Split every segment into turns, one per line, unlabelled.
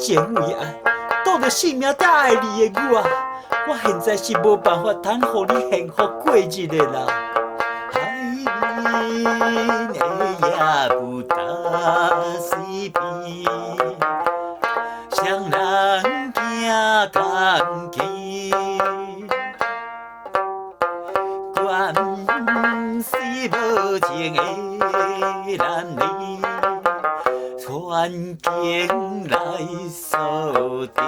情为爱，赌着性命才爱你的我，我现在是无办法通互你幸福过日的啦。爱你的也不打西边，双人行同期，关系无情的男女。环境来扫地，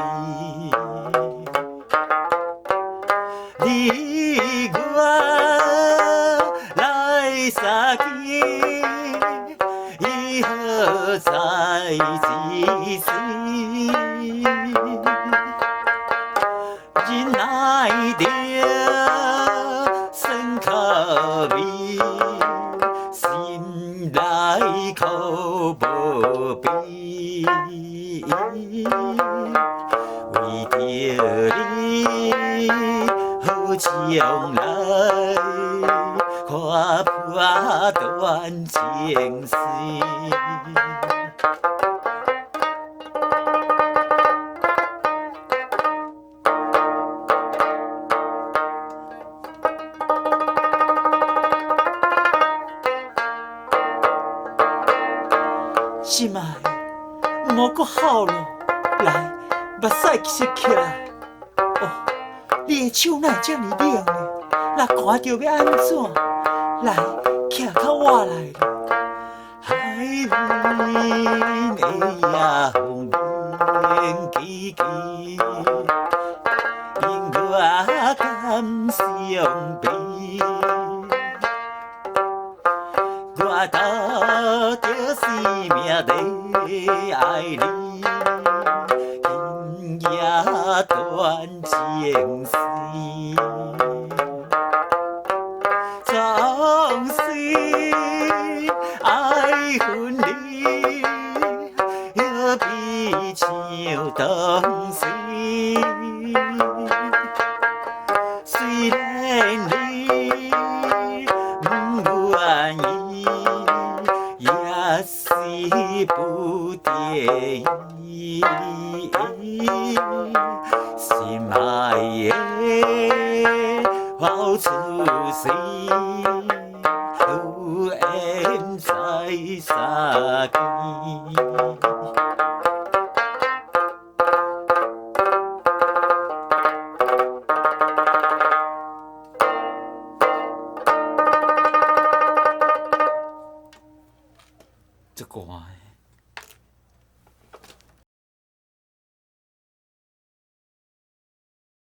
你我来相见，以后再几时？忍耐着酸口味，心内苦无比。为着你好将来，看破断情丝。心爱，莫搁哭咯，来，目屎擱起来。哦，你的手哪会这么冷呢？若寒着要安怎？来，徛较我来咯。海面的夜风面凄凄，因我感伤悲。我打着生命在爱你，今夜断情丝。总是爱分离，又比像当时。虽然你不愿意，也是不得已。心爱的好出世，有缘再相见。这歌。